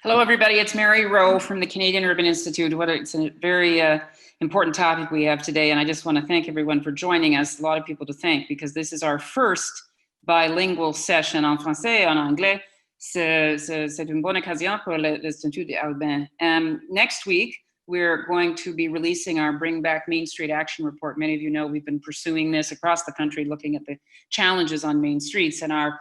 Hello, everybody. It's Mary Rowe from the Canadian Urban Institute. It's a very important topic we have today, and I just want to thank everyone for joining us. A lot of people to thank because this is our first bilingual session en français et en anglais. C'est une bonne occasion pour l'Institut urbain. Next week, we're going to be releasing our Bring Back Main Street Action Report. Many of you know we've been pursuing this across the country, looking at the challenges on main streets, and our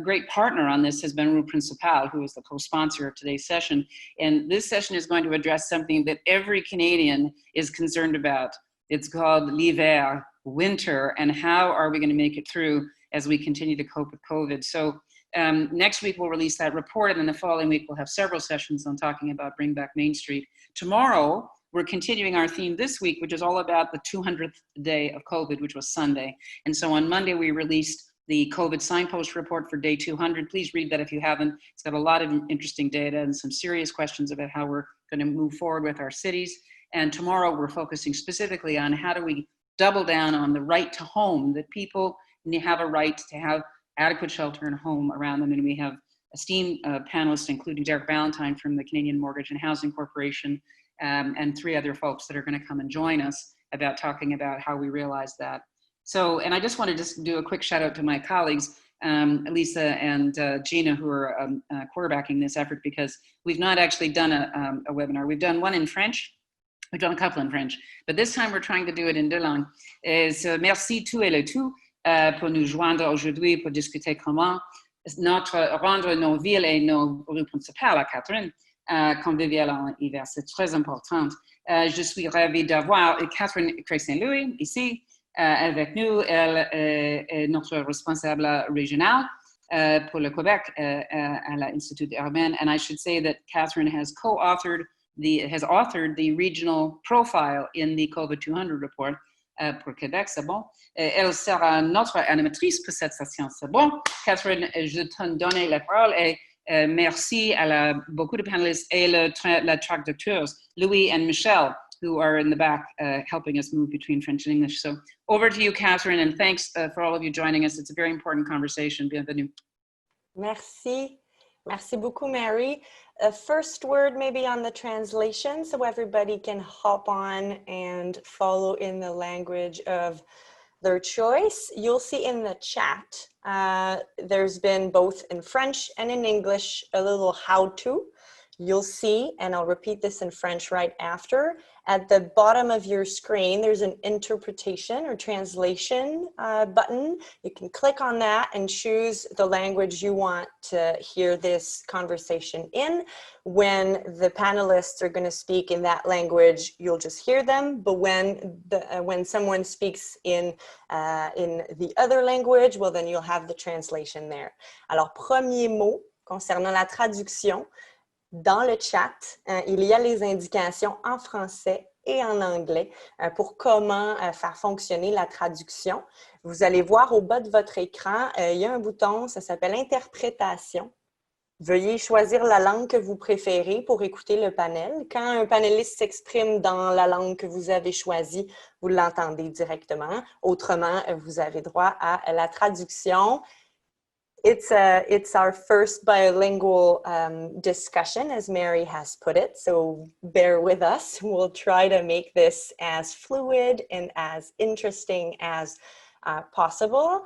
great partner on this has been Rue Principale, who is the co-sponsor of today's session. And this session is going to address something that every Canadian is concerned about. It's called l'hiver, winter, and how are we going to make it through as we continue to cope with COVID. So next week we'll release that report, and then the following week we'll have several sessions on talking about Bring Back Main Street. Tomorrow, we're continuing our theme this week, which is all about the 200th day of COVID, which was Sunday. And so on Monday, we released the COVID signpost report for day 200. Please read that if you haven't. It's got a lot of interesting data and some serious questions about how we're going to move forward with our cities. And tomorrow we're focusing specifically on how do we double down on the right to home, that people have a right to have adequate shelter and home around them. And we have esteemed panelists, including Derek Ballantyne from the Canadian Mortgage and Housing Corporation, and three other folks that are going to come and join us about talking about how we realize that. So, and I just want to just do a quick shout out to my colleagues, Lisa and Gina, who are quarterbacking this effort, because we've not actually done a webinar. We've done one in French. We've done a couple in French, but this time we're trying to do it in deux langues. Merci tout et le tout pour nous joindre aujourd'hui pour discuter comment rendre nos villes et nos rues principales à Catherine conviviales en hiver. C'est très important. Je suis ravie d'avoir Catherine Craig-Saint-Louis ici. Avec nous, elle est notre responsable régional pour le Québec à l'Institut urbain. And I should say that Catherine has authored the regional profile in the COVID 200 report pour Québec. C'est bon. Elle sera notre animatrice pour cette session. C'est bon. Catherine, je te donne la parole et merci à beaucoup de panélistes et la traducteurs, Louis and Michelle, who are in the back helping us move between French and English. So over to you, Catherine, and thanks for all of you joining us. It's a very important conversation. Bienvenue. Merci. Merci beaucoup, Mary. First word maybe on the translation so everybody can hop on and follow in the language of their choice. You'll see in the chat, there's been both in French and in English, a little how-to. You'll see, and I'll repeat this in French right after, at the bottom of your screen, there's an interpretation or translation button. You can click on that and choose the language you want to hear this conversation in. When the panelists are going to speak in that language, you'll just hear them. But when someone speaks in the other language, well, then you'll have the translation there. Alors, premier mot concernant la traduction. Dans le chat, il y a les indications en français et en anglais pour comment faire fonctionner la traduction. Vous allez voir au bas de votre écran, il y a un bouton, ça s'appelle « Interprétation ». Veuillez choisir la langue que vous préférez pour écouter le panel. Quand un panéliste s'exprime dans la langue que vous avez choisie, vous l'entendez directement. Autrement, vous avez droit à la traduction. It's our first bilingual discussion, as Mary has put it, so bear with us. We'll try to make this as fluid and as interesting as possible.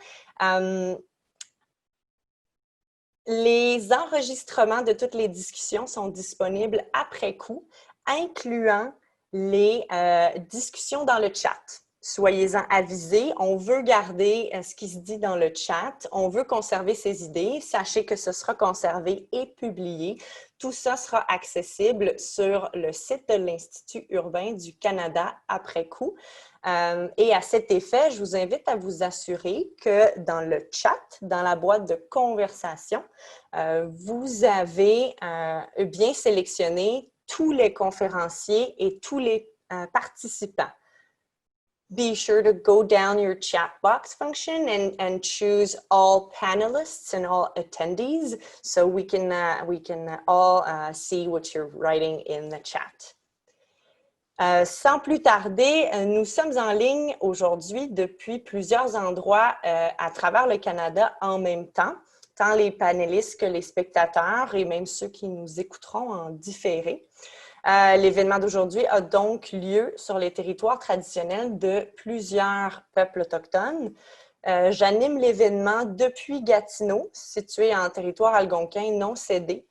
Les enregistrements de toutes les discussions sont disponibles après coup, incluant les discussions dans le chat. Soyez-en avisés, on veut garder ce qui se dit dans le chat, on veut conserver ces idées, sachez que ce sera conservé et publié. Tout ça sera accessible sur le site de l'Institut urbain du Canada après coup. Et à cet effet, je vous invite à vous assurer que dans le chat, dans la boîte de conversation, vous avez bien sélectionné tous les conférenciers et tous les participants. Be sure to go down your chat box function and choose all panelists and all attendees so we can all see what you're writing in the chat. Sans plus tarder, nous sommes en ligne aujourd'hui depuis plusieurs endroits à travers le Canada en même temps. tant les panélistes que les spectateurs et même ceux qui nous écouteront en différé. L'événement d'aujourd'hui a donc lieu sur les territoires traditionnels de plusieurs peuples autochtones. J'anime l'événement depuis Gatineau, situé en territoire algonquin non cédé.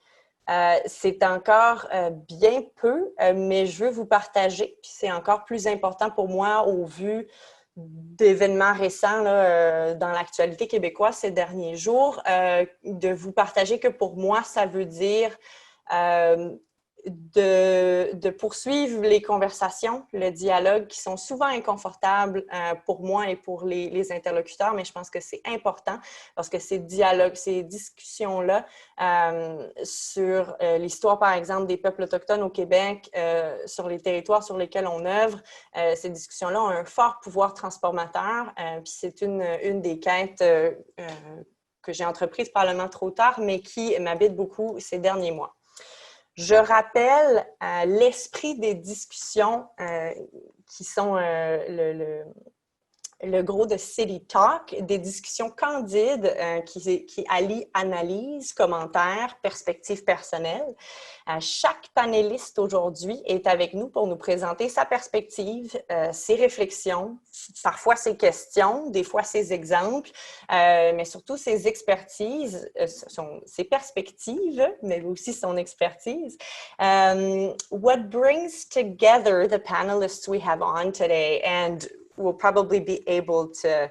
C'est encore bien peu, mais je veux vous partager, puis c'est encore plus important pour moi au vu d'événements récents là, dans l'actualité québécoise ces derniers jours, de vous partager que pour moi, ça veut dire de poursuivre les conversations, le dialogue qui sont souvent inconfortables pour moi et pour les interlocuteurs, mais je pense que c'est important parce que ces dialogues, ces discussions-là sur l'histoire, par exemple, des peuples autochtones au Québec, sur les territoires sur lesquels on œuvre, ces discussions-là ont un fort pouvoir transformateur. Puis c'est une des quêtes que j'ai entreprises probablement trop tard, mais qui m'habite beaucoup ces derniers mois. Je rappelle l'esprit des discussions qui sont le gros de City Talk, des discussions candides qui allient analyse, commentaires, perspectives personnelles. Chaque panéliste aujourd'hui est avec nous pour nous présenter sa perspective, ses réflexions, parfois ses questions, des fois ses exemples, mais surtout ses expertises, ses perspectives, mais aussi son expertise. What brings together the panelists we have on today, and we'll probably be able to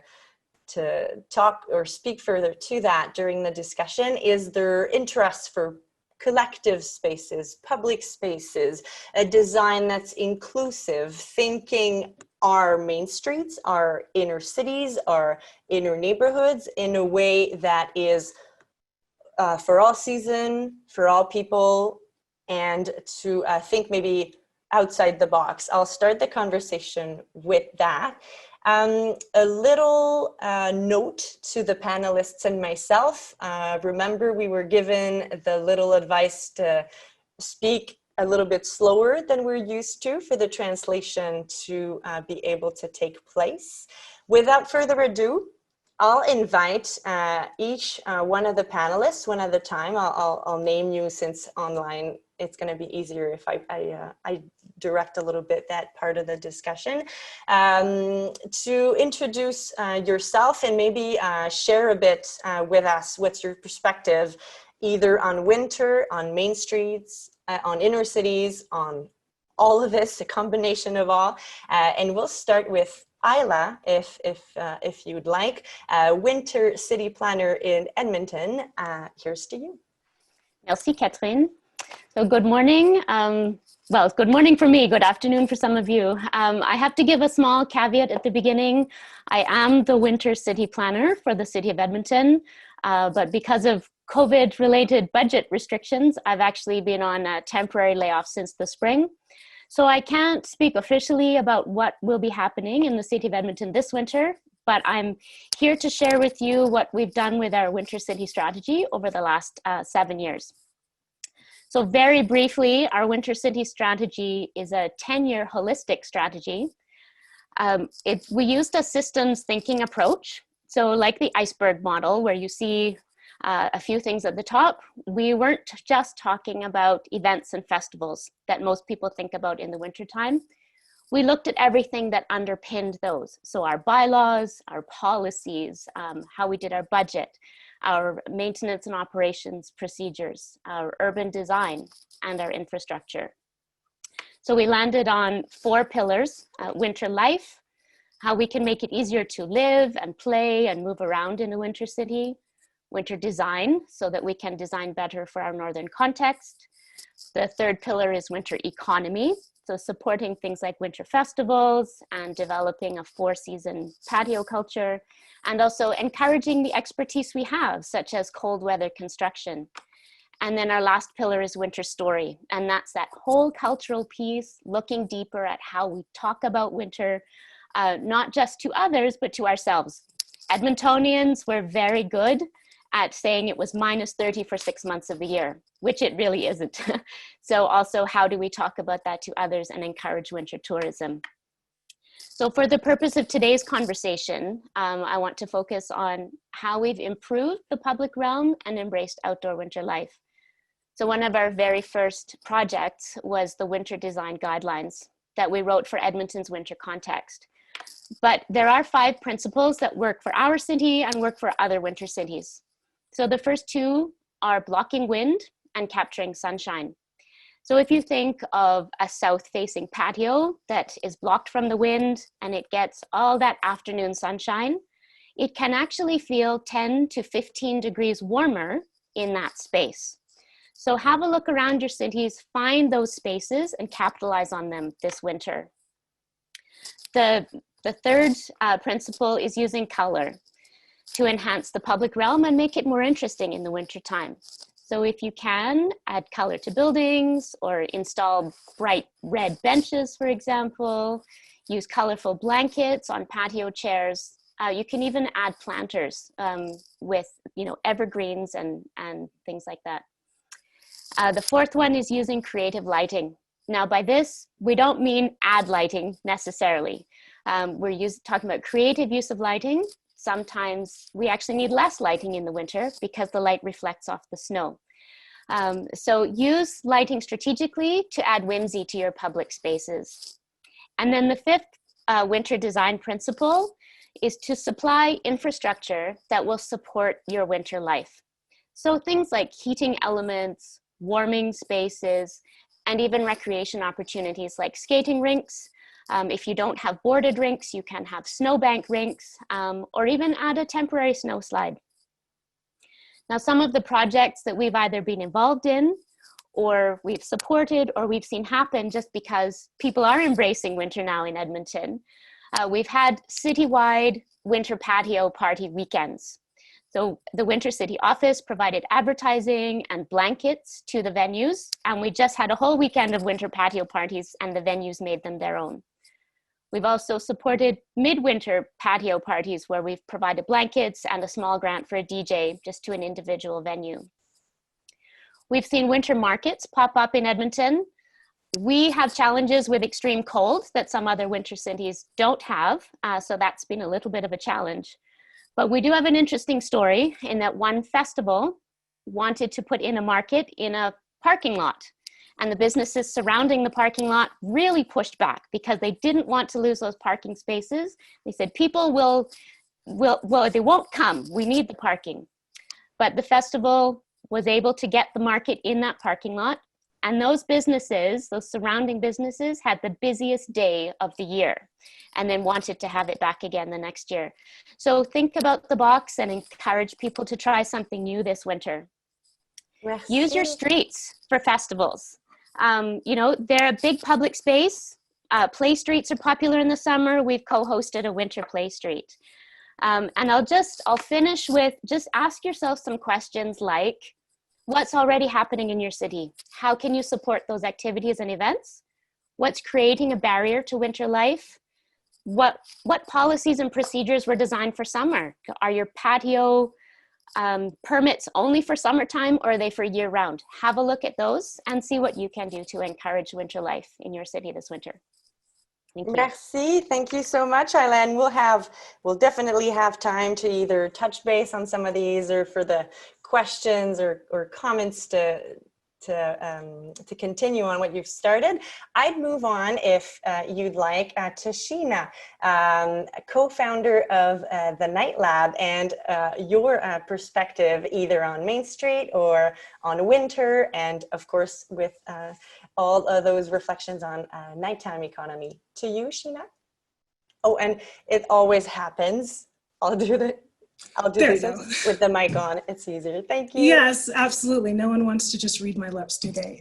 talk or speak further to that during the discussion, is their interest for collective spaces, public spaces, a design that's inclusive, thinking our main streets, our inner cities, our inner neighborhoods in a way that is for all season, for all people, and to think maybe outside the box. I'll start the conversation with that. A little note to the panelists and myself. Remember, we were given the little advice to speak a little bit slower than we're used to for the translation to be able to take place. Without further ado, I'll invite each one of the panelists one at a time. I'll name you since online it's going to be easier if I direct a little bit that part of the discussion. To introduce yourself and maybe share a bit with us what's your perspective either on winter, on main streets, on inner cities, on all of this, a combination of all. And we'll start with Ayla, if you'd like, winter city planner in Edmonton. Here's to you. Merci, Catherine. So good morning. Well, good morning for me, good afternoon for some of you. I have to give a small caveat at the beginning. I am the winter city planner for the city of Edmonton, but because of COVID-related budget restrictions, I've actually been on a temporary layoff since the spring. So I can't speak officially about what will be happening in the city of Edmonton this winter, but I'm here to share with you what we've done with our winter city strategy over the last 7 years. So very briefly, our winter city strategy is a 10-year holistic strategy. We used a systems thinking approach. So like the iceberg model where you see a few things at the top, we weren't just talking about events and festivals that most people think about in the wintertime. We looked at everything that underpinned those. So our bylaws, our policies, how we did our budget, our maintenance and operations procedures, our urban design, and our infrastructure. So we landed on 4 pillars: winter life, how we can make it easier to live and play and move around in a winter city; winter design, so that we can design better for our northern context. The 3rd pillar is winter economy, so supporting things like winter festivals and developing a 4-season patio culture, and also encouraging the expertise we have, such as cold weather construction. And then our last pillar is winter story, and that's that whole cultural piece, looking deeper at how we talk about winter, not just to others, but to ourselves. Edmontonians were very good at saying it was -30 for 6 months of the year, which it really isn't. So also, how do we talk about that to others and encourage winter tourism? So for the purpose of today's conversation, I want to focus on how we've improved the public realm and embraced outdoor winter life. So one of our very first projects was the Winter Design Guidelines that we wrote for Edmonton's winter context. But there are 5 principles that work for our city and work for other winter cities. So the first 2 are blocking wind and capturing sunshine. So if you think of a south-facing patio that is blocked from the wind and it gets all that afternoon sunshine, it can actually feel 10 to 15 degrees warmer in that space. So have a look around your cities, find those spaces and capitalize on them this winter. The third principle is using color to enhance the public realm and make it more interesting in the wintertime. So if you can, add color to buildings or install bright red benches, for example, use colorful blankets on patio chairs. You can even add planters with evergreens and things like that. The fourth one is using creative lighting. Now by this, we don't mean add lighting necessarily. We're talking about creative use of lighting. Sometimes we actually need less lighting in the winter because the light reflects off the snow. So use lighting strategically to add whimsy to your public spaces. And then the 5th winter design principle is to supply infrastructure that will support your winter life. So things like heating elements, warming spaces, and even recreation opportunities like skating rinks. If you don't have boarded rinks, you can have snowbank rinks, or even add a temporary snow slide. Now, some of the projects that we've either been involved in, or we've supported, or we've seen happen just because people are embracing winter now in Edmonton. We've had citywide winter patio party weekends. So the Winter City office provided advertising and blankets to the venues, and we just had a whole weekend of winter patio parties and the venues made them their own. We've also supported midwinter patio parties where we've provided blankets and a small grant for a DJ just to an individual venue. We've seen winter markets pop up in Edmonton. We have challenges with extreme cold that some other winter cities don't have, so that's been a little bit of a challenge. But we do have an interesting story in that one festival wanted to put in a market in a parking lot. And the businesses surrounding the parking lot really pushed back because they didn't want to lose those parking spaces. They said, people they won't come, we need the parking. But the festival was able to get the market in that parking lot. And those businesses, those surrounding businesses, had the busiest day of the year and then wanted to have it back again the next year. So think about the box and encourage people to try something new this winter. Merci. Use your streets for festivals. They're a big public space. Play streets are popular in the summer. We've co-hosted a winter play street. And I'll finish with just ask yourself some questions like, what's already happening in your city? How can you support those activities and events? What's creating a barrier to winter life? What policies and procedures were designed for summer? Are your patio permits only for summertime or are they for year round? Have a look at those and see what you can do to encourage winter life in your city this winter. Thank you. Merci. Thank you so much, Eileen. We'll definitely have time to either touch base on some of these or for the questions or comments to continue on what you've started. I'd move on if you'd like to Sheena, co-founder of the Night Lab, and your perspective either on Main Street or on winter, and of course with all of those reflections on nighttime economy. To you, Sheena. Oh, and it always happens. I'll do this with the mic on. It's easier. Thank you. Yes, absolutely. No one wants to just read my lips, do they?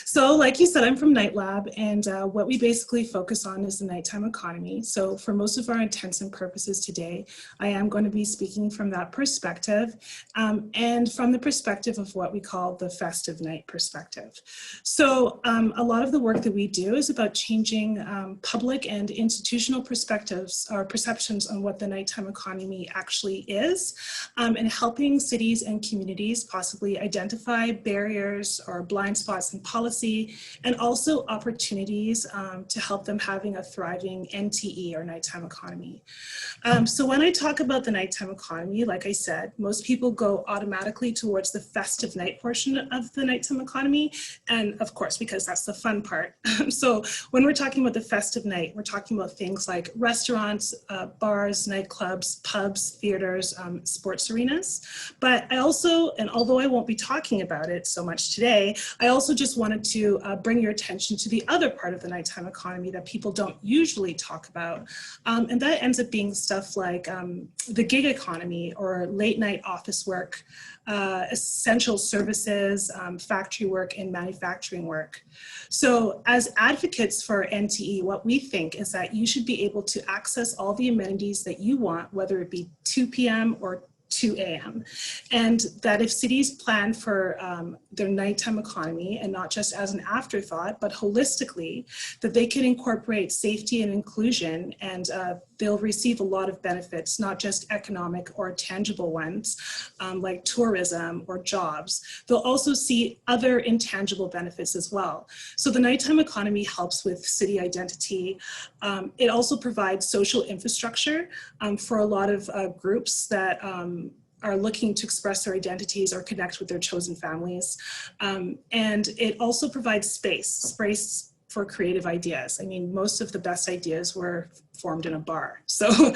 So like you said, I'm from Night Lab, and what we basically focus on is the nighttime economy. So for most of our intents and purposes today, I am going to be speaking from that perspective and from the perspective of what we call the festive night perspective. So a lot of the work that we do is about changing public and institutional perspectives or perceptions on what the nighttime economy actually is, and helping cities and communities possibly identify barriers or blind spots in policy, and also opportunities to help them having a thriving NTE, or nighttime economy. So when I talk about the nighttime economy, like I said, most people go automatically towards the festive night portion of the nighttime economy. And of course, because that's the fun part. So when we're talking about the festive night, we're talking about things like restaurants, bars, nightclubs, pubs, theaters, sports arenas. But I also, and although I won't be talking about it so much today, I also just wanted to bring your attention to the other part of the nighttime economy that people don't usually talk about. And that ends up being stuff like the gig economy, or late night office work, essential services, factory work, and manufacturing work. So as advocates for NTE, what we think is that you should be able to access all the amenities that you want, whether it be 2 p.m. or 2 a.m. And that if cities plan for their nighttime economy, and not just as an afterthought, but holistically, that they can incorporate safety and inclusion, and they'll receive a lot of benefits, not just economic or tangible ones, like tourism or jobs. They'll also see other intangible benefits as well. So the nighttime economy helps with city identity. It also provides social infrastructure for a lot of groups that are looking to express their identities or connect with their chosen families. And it also provides space for creative ideas. I mean, most of the best ideas were formed in a bar. So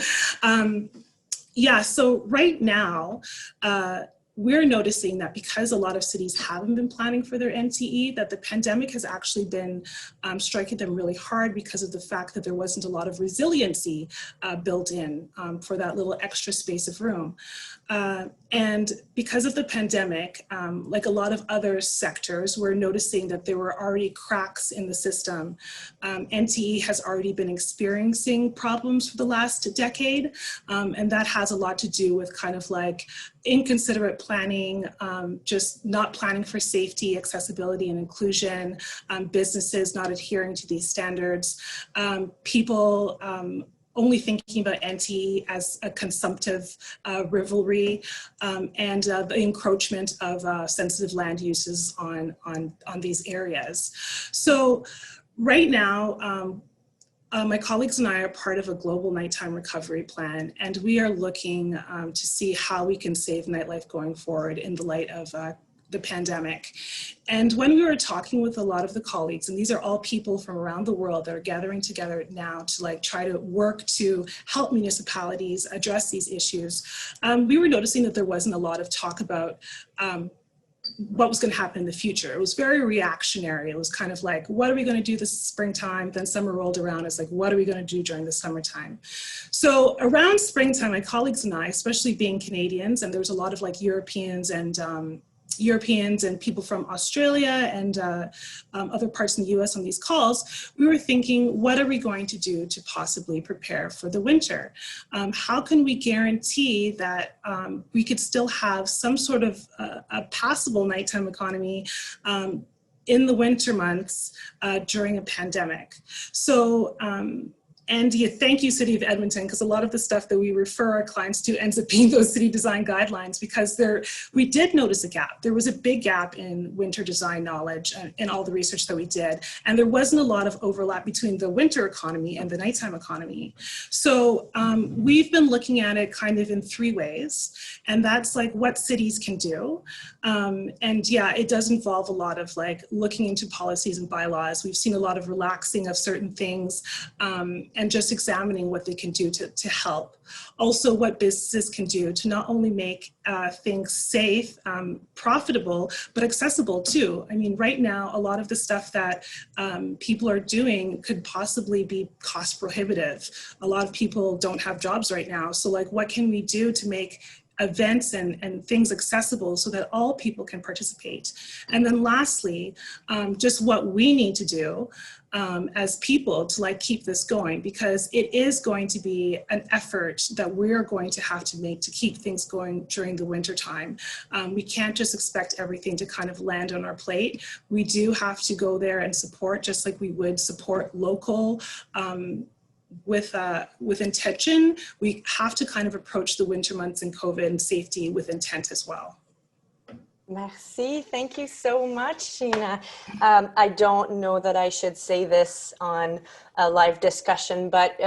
yeah, so right now, we're noticing that because a lot of cities haven't been planning for their NTE, that the pandemic has actually been striking them really hard because of the fact that there wasn't a lot of resiliency built in for that little extra space of room. And because of the pandemic, like a lot of other sectors, we're noticing that there were already cracks in the system. NTE has already been experiencing problems for the last decade, and that has a lot to do with kind of like inconsiderate planning, just not planning for safety, accessibility, and inclusion, businesses not adhering to these standards, people only thinking about NTE as a consumptive rivalry, and the encroachment of sensitive land uses on these areas. So right now, my colleagues and I are part of a global nighttime recovery plan, and we are looking to see how we can save nightlife going forward in the light of the pandemic. And when we were talking with a lot of the colleagues, and these are all people from around the world that are gathering together now to like try to work to help municipalities address these issues, we were noticing that there wasn't a lot of talk about what was going to happen in the future. It was very reactionary. It was kind of like, what are we going to do this springtime? Then summer rolled around. It's like, what are we going to do during the summertime? So around springtime, my colleagues and I, especially being Canadians, and there was a lot of like Europeans and people from Australia and other parts in the US on these calls, we were thinking, what are we going to do to possibly prepare for the winter? How can we guarantee that we could still have some sort of a passable nighttime economy in the winter months during a pandemic? So, and yeah, thank you, City of Edmonton, because a lot of the stuff that we refer our clients to ends up being those city design guidelines, because we did notice a gap. There was a big gap in winter design knowledge in all the research that we did. And there wasn't a lot of overlap between the winter economy and the nighttime economy. So we've been looking at it kind of in 3 ways. And that's like what cities can do. And yeah, it does involve a lot of like looking into policies and bylaws. We've seen a lot of relaxing of certain things, and just examining what they can do to help. Also, what businesses can do to not only make things safe, profitable, but accessible too. I mean, right now, a lot of the stuff that people are doing could possibly be cost prohibitive. A lot of people don't have jobs right now. So like, what can we do to make events and things accessible so that all people can participate? And then lastly, just what we need to do as people to like keep this going, because it is going to be an effort that we're going to have to make to keep things going during the winter time. We can't just expect everything to kind of land on our plate. We do have to go there and support, just like we would support local with intention, we have to kind of approach the winter months and COVID and safety with intent as well. Merci. Thank you so much, Sheena. I don't know that I should say this on a live discussion, but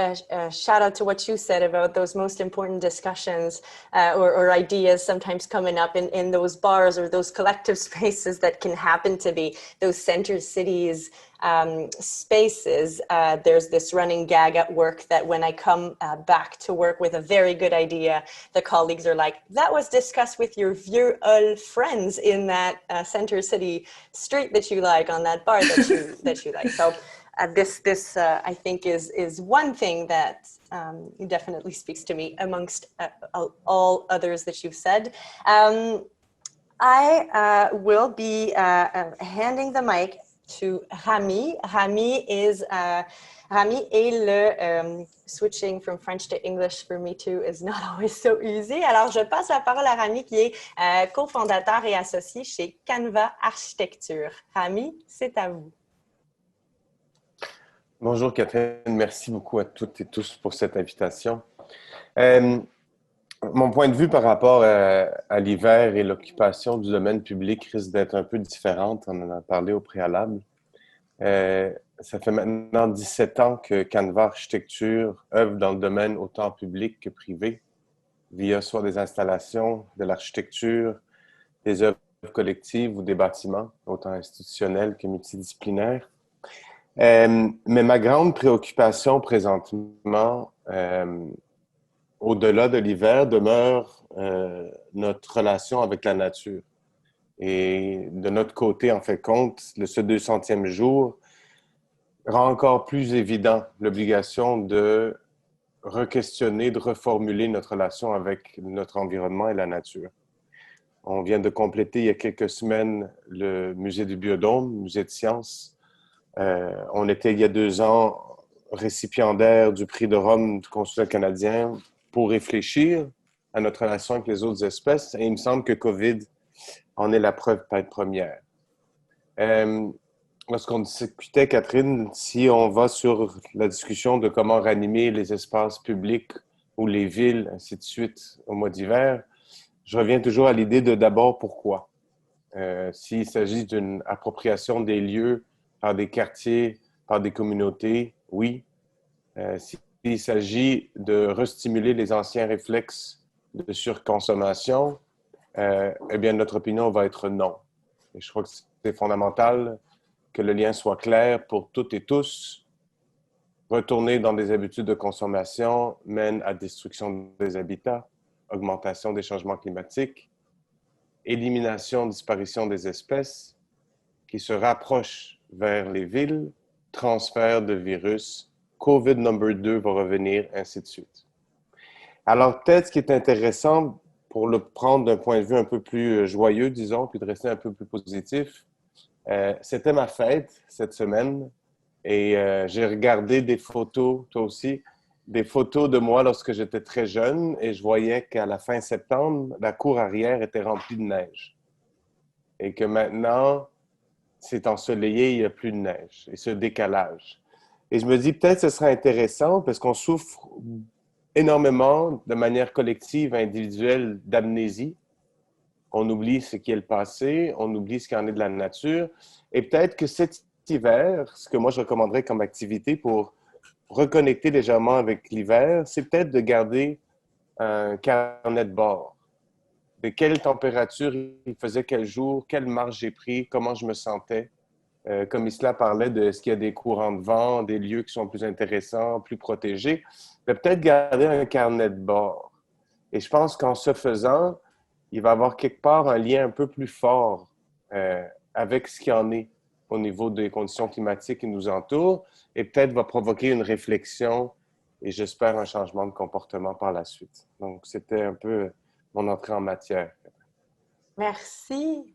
shout out to what you said about those most important discussions or ideas sometimes coming up in those bars or those collective spaces that can happen to be those center cities spaces. There's this running gag at work that when I come back to work with a very good idea, the colleagues are like, that was discussed with your vieux old friends in that center city street that you like, on that bar that you like. So this I think is one thing that definitely speaks to me amongst all others that you've said. I will be handing the mic to Rami. Rami est le, switching from French to English for me too is not always so easy. Alors, je passe la parole à Rami qui est cofondateur et associé chez Canva Architecture. Rami, c'est à vous. Bonjour Catherine, merci beaucoup à toutes et tous pour cette invitation. Mon point de vue par rapport à l'hiver et l'occupation du domaine public risque d'être un peu différente. On en a parlé au préalable. Ça fait maintenant 17 ans que Canva Architecture œuvre dans le domaine autant public que privé, via soit des installations, de l'architecture, des œuvres collectives ou des bâtiments, autant institutionnels que multidisciplinaires. Mais ma grande préoccupation présentement, au-delà de l'hiver, demeure notre relation avec la nature. Et de notre côté, en fait compte, ce 200e jour rend encore plus évident l'obligation de re-questionner, de reformuler notre relation avec notre environnement et la nature. On vient de compléter il y a quelques semaines le musée du Biodôme, musée de sciences. On était il y a 2 ans récipiendaire du prix de Rome du Consulat canadien pour réfléchir à notre relation avec les autres espèces. Et il me semble que COVID en est la preuve première. Lorsqu'on discutait, Catherine, si on va sur la discussion de comment ranimer les espaces publics ou les villes, ainsi de suite, au mois d'hiver, je reviens toujours à l'idée de d'abord pourquoi. S'il s'agit d'une appropriation des lieux par des quartiers, par des communautés, oui. S'il s'agit de restimuler les anciens réflexes de surconsommation, eh bien, notre opinion va être non. Et je crois que c'est fondamental que le lien soit clair pour toutes et tous. Retourner dans des habitudes de consommation mène à destruction des habitats, augmentation des changements climatiques, élimination, disparition des espèces qui se rapprochent vers les villes, transfert de virus, COVID number 2 va revenir, ainsi de suite. Alors, peut-être ce qui est intéressant pour le prendre d'un point de vue un peu plus joyeux, disons, puis de rester un peu plus positif, c'était ma fête cette semaine et j'ai regardé des photos, toi aussi, des photos de moi lorsque j'étais très jeune et je voyais qu'à la fin septembre, la cour arrière était remplie de neige et que maintenant, c'est ensoleillé, il n'y a plus de neige et ce décalage. Et je me dis peut-être que ce serait intéressant parce qu'on souffre énormément de manière collective, individuelle, d'amnésie. On oublie ce qui est le passé, on oublie ce qu'il en est de la nature. Et peut-être que cet hiver, ce que moi je recommanderais comme activité pour reconnecter légèrement avec l'hiver, c'est peut-être de garder un carnet de bord. De quelle température il faisait quel jour, quelle marche j'ai pris, comment je me sentais. Comme Isla parlait de est-ce qu'il y a des courants de vent, des lieux qui sont plus intéressants, plus protégés. Mais peut-être garder un carnet de bord. Et je pense qu'en ce faisant, il va y avoir quelque part un lien un peu plus fort avec ce qu'il en est au niveau des conditions climatiques qui nous entourent et peut-être va provoquer une réflexion et j'espère un changement de comportement par la suite. Donc, c'était un peu mon entrée en matière. Merci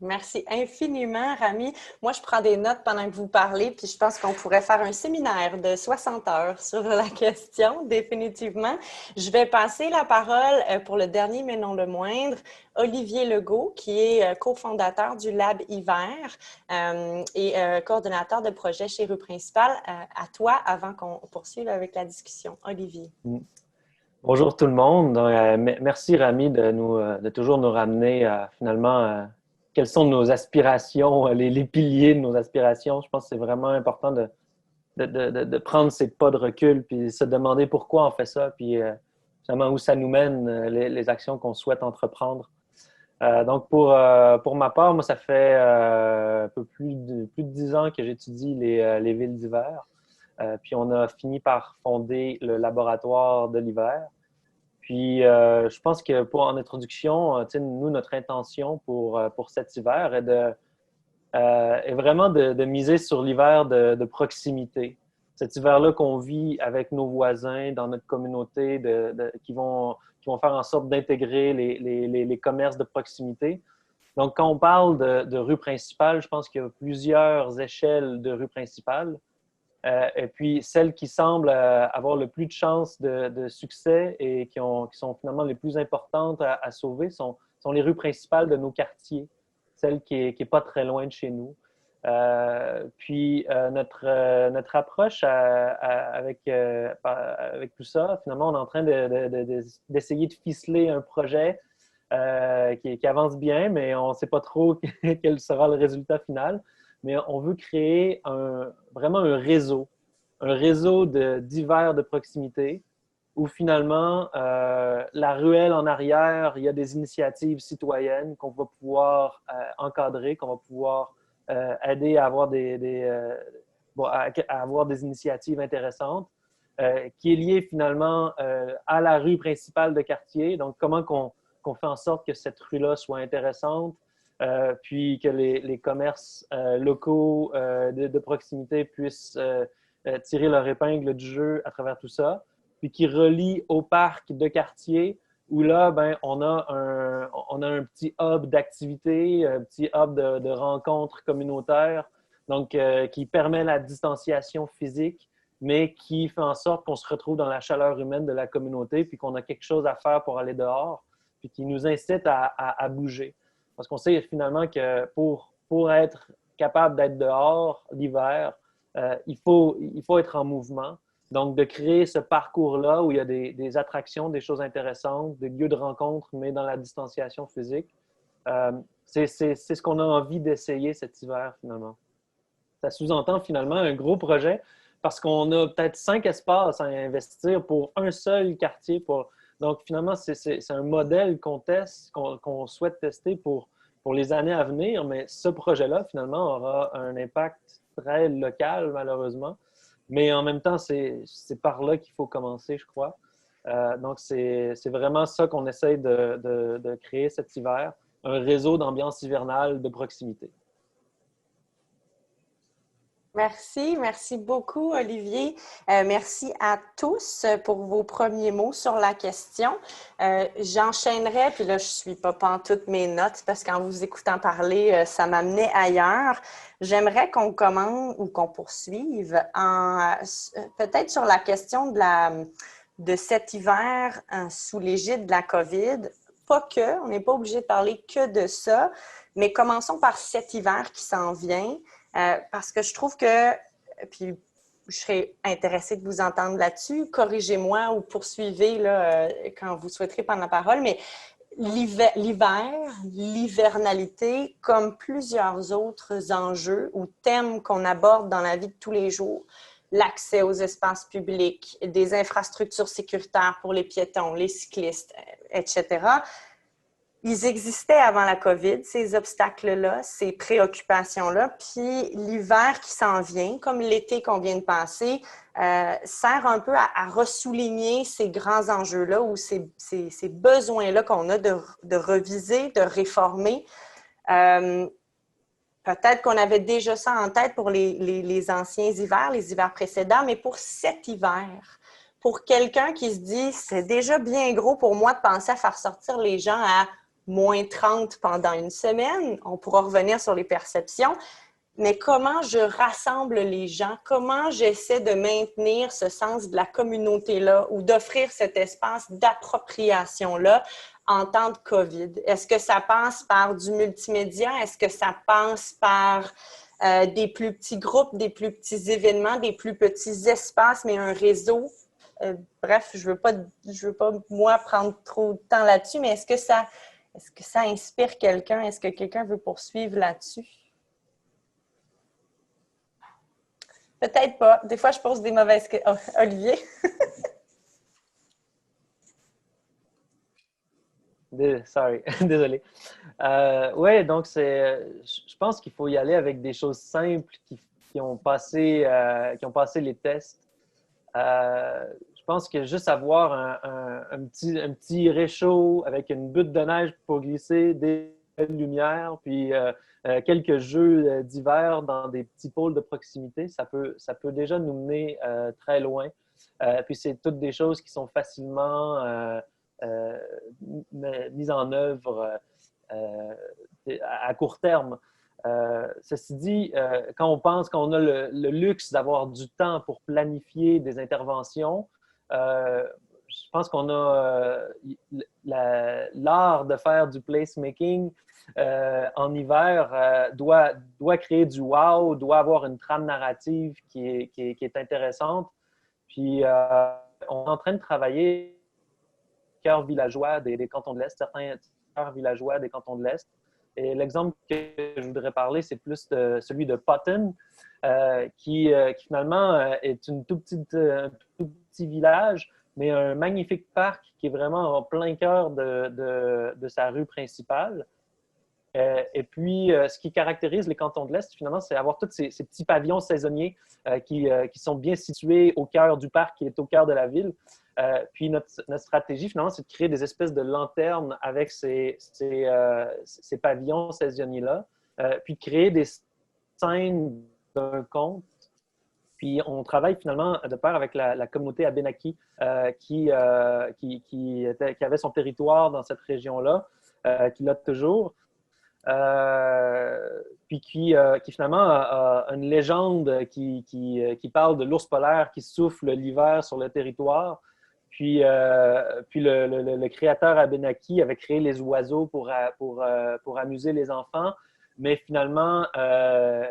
infiniment, Rami. Moi, je prends des notes pendant que vous parlez, puis je pense qu'on pourrait faire un séminaire de 60 heures sur la question, définitivement. Je vais passer la parole pour le dernier, mais non le moindre, Olivier Legault, qui est cofondateur du Lab Hiver et coordonnateur de projet chez Rue Principale. À toi, avant qu'on poursuive avec la discussion. Olivier. Bonjour tout le monde. Merci Rami de toujours nous ramener finalement quelles sont nos aspirations, les piliers de nos aspirations. Je pense que c'est vraiment important de prendre ces pas de recul puis se demander pourquoi on fait ça puis finalement où ça nous mène, les actions qu'on souhaite entreprendre. Donc pour ma part, moi ça fait un peu plus de 10 ans que j'étudie les villes d'hiver. Puis on a fini par fonder le laboratoire de l'hiver. Puis je pense que en introduction, nous, notre intention pour cet hiver est vraiment de miser sur l'hiver de proximité. Cet hiver-là qu'on vit avec nos voisins dans notre communauté qui vont faire en sorte d'intégrer les commerces de proximité. Donc, quand on parle de rue principale, je pense qu'il y a plusieurs échelles de rue principale. Et puis, celles qui semblent avoir le plus de chances de succès et qui sont finalement les plus importantes à sauver sont les rues principales de nos quartiers, celle qui est pas très loin de chez nous. Puis, notre approche avec tout ça, finalement, on est en train d'essayer de ficeler un projet qui avance bien, mais on ne sait pas trop quel sera le résultat final. Mais on veut créer vraiment un réseau d'hiver de proximité où finalement, la ruelle en arrière, il y a des initiatives citoyennes qu'on va pouvoir encadrer, qu'on va pouvoir aider à avoir à avoir des initiatives intéressantes, qui est liée finalement à la rue principale de quartier. Donc, comment qu'on fait en sorte que cette rue-là soit intéressante, puis que les commerces locaux de proximité puissent tirer leur épingle du jeu à travers tout ça, puis qui relie au parc de quartier où là, on a un petit hub d'activité, un petit hub de rencontres communautaires, donc qui permet la distanciation physique, mais qui fait en sorte qu'on se retrouve dans la chaleur humaine de la communauté, puis qu'on a quelque chose à faire pour aller dehors, puis qui nous incite à bouger. Parce qu'on sait finalement que pour être capable d'être dehors l'hiver, il faut être en mouvement. Donc, de créer ce parcours-là où il y a des attractions, des choses intéressantes, des lieux de rencontre, mais dans la distanciation physique, c'est ce qu'on a envie d'essayer cet hiver, finalement. Ça sous-entend finalement un gros projet parce qu'on a peut-être 5 espaces à investir pour un seul quartier. Donc, finalement, c'est un modèle qu'on teste, qu'on souhaite tester pour les années à venir, mais ce projet-là, finalement, aura un impact très local, malheureusement. Mais en même temps, c'est par là qu'il faut commencer, je crois. Donc, c'est vraiment ça qu'on essaye de créer cet hiver, un réseau d'ambiance hivernale de proximité. Merci beaucoup, Olivier. Merci à tous pour vos premiers mots sur la question. J'enchaînerai, puis là, je ne suis pas pantoute mes notes parce qu'en vous écoutant parler, ça m'amenait ailleurs. J'aimerais qu'on commence ou qu'on poursuive peut-être sur la question de cet hiver sous l'égide de la COVID. Pas que, on n'est pas obligé de parler que de ça, mais commençons par cet hiver qui s'en vient. Parce que je trouve que, puis je serais intéressée de vous entendre là-dessus, corrigez-moi ou poursuivez là, quand vous souhaiterez prendre la parole, mais l'hivernalité, comme plusieurs autres enjeux ou thèmes qu'on aborde dans la vie de tous les jours, l'accès aux espaces publics, des infrastructures sécuritaires pour les piétons, les cyclistes, etc., ils existaient avant la COVID, ces obstacles-là, ces préoccupations-là. Puis l'hiver qui s'en vient, comme l'été qu'on vient de passer, sert un peu à ressouligner ces grands enjeux-là ou ces besoins-là qu'on a de reviser, de réformer. Peut-être qu'on avait déjà ça en tête pour les anciens hivers, les hivers précédents, mais pour cet hiver, pour quelqu'un qui se dit « c'est déjà bien gros pour moi de penser à faire sortir les gens à moins 30 pendant une semaine. On pourra revenir sur les perceptions. Mais comment je rassemble les gens? Comment j'essaie de maintenir ce sens de la communauté-là ou d'offrir cet espace d'appropriation-là en temps de COVID? Est-ce que ça passe par du multimédia? Est-ce que ça passe par des plus petits groupes, des plus petits événements, des plus petits espaces, mais un réseau? Bref, je veux pas, moi, prendre trop de temps là-dessus, mais est-ce que ça inspire quelqu'un? Est-ce que quelqu'un veut poursuivre là-dessus? Peut-être pas. Des fois, je pose des mauvaises questions. Oh, Olivier? Sorry, désolé. Oui, donc je pense qu'il faut y aller avec des choses simples qui ont passé les tests. Je pense que juste avoir un petit réchaud avec une butte de neige pour glisser, des lumières, puis quelques jeux d'hiver dans des petits pôles de proximité, ça peut déjà nous mener très loin. Puis c'est toutes des choses qui sont facilement mises en œuvre à court terme. Ceci dit, quand on pense qu'on a le luxe d'avoir du temps pour planifier des interventions, je pense qu'on a l'art de faire du placemaking en hiver doit créer du wow, doit avoir une trame narrative qui est intéressante. Puis, on est en train de travailler cœurs villageois des cantons de l'Est, certains cœurs villageois des cantons de l'Est. Et l'exemple que je voudrais parler, c'est plus celui de Potton, qui finalement est un tout petit village, mais un magnifique parc qui est vraiment en plein cœur de sa rue principale. Et puis, ce qui caractérise les cantons de l'Est, finalement, c'est avoir tous ces petits pavillons saisonniers qui sont bien situés au cœur du parc, qui est au cœur de la ville. Puis, notre stratégie, finalement, c'est de créer des espèces de lanternes avec ces pavillons saisonniers-là, puis de créer des scènes d'un conte. Puis, on travaille finalement de pair avec la communauté Abénaki qui avait son territoire dans cette région-là, qui l'a toujours. Puis qui finalement a une légende qui parle de l'ours polaire qui souffle l'hiver sur le territoire. Puis le créateur Abénaki avait créé les oiseaux pour amuser les enfants, mais finalement a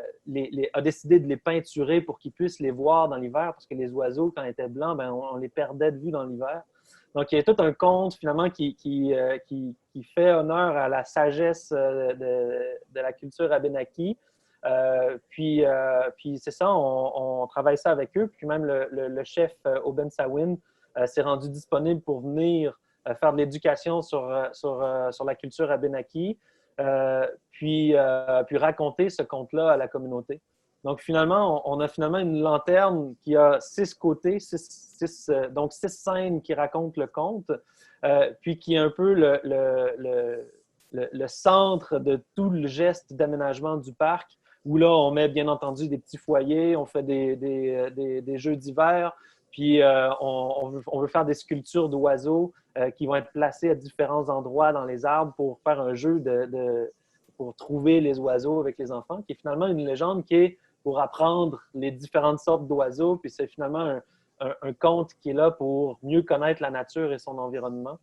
décidé de les peinturer pour qu'ils puissent les voir dans l'hiver, parce que les oiseaux, quand ils étaient blancs, ben, on les perdait de vue dans l'hiver. Donc, il y a tout un conte, finalement, qui fait honneur à la sagesse de la culture Abénaki. Puis c'est ça, on travaille ça avec eux. Puis même le chef Oben Sawin s'est rendu disponible pour venir faire de l'éducation sur la culture Abénaki, puis raconter ce conte-là à la communauté. Donc, finalement, on a finalement une lanterne qui a 6 côtés, donc 6 scènes qui racontent le conte, puis qui est un peu le centre de tout le geste d'aménagement du parc, où là, on met bien entendu des petits foyers, on fait des jeux d'hiver, puis on veut faire des sculptures d'oiseaux qui vont être placées à différents endroits dans les arbres pour faire un jeu pour trouver les oiseaux avec les enfants, qui est finalement une légende qui est pour apprendre les différentes sortes d'oiseaux, puis c'est finalement un conte qui est là pour mieux connaître la nature et son environnement.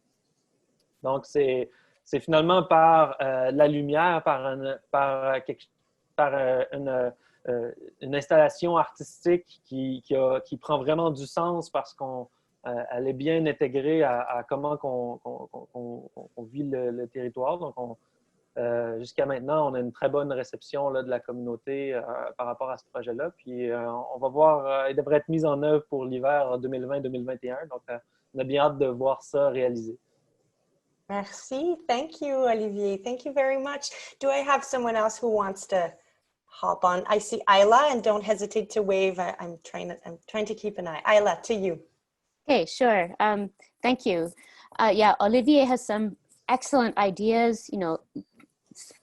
Donc, c'est finalement par la lumière, par une installation artistique qui prend vraiment du sens parce qu'elle est bien intégrée à comment on vit le territoire. Donc, jusqu'à maintenant, on a une très bonne réception là, de la communauté par rapport à ce projet-là. Puis on va voir, il devrait être mis en œuvre pour l'hiver 2020-2021. Donc, on a bien hâte de voir ça réalisé. Merci. Thank you, Olivier. Thank you very much. Do I have someone else who wants to hop on? I see Ayla, and don't hesitate to wave. I'm trying to keep an eye. Ayla, to you. Okay, sure. Thank you. Yeah, Olivier has some excellent ideas,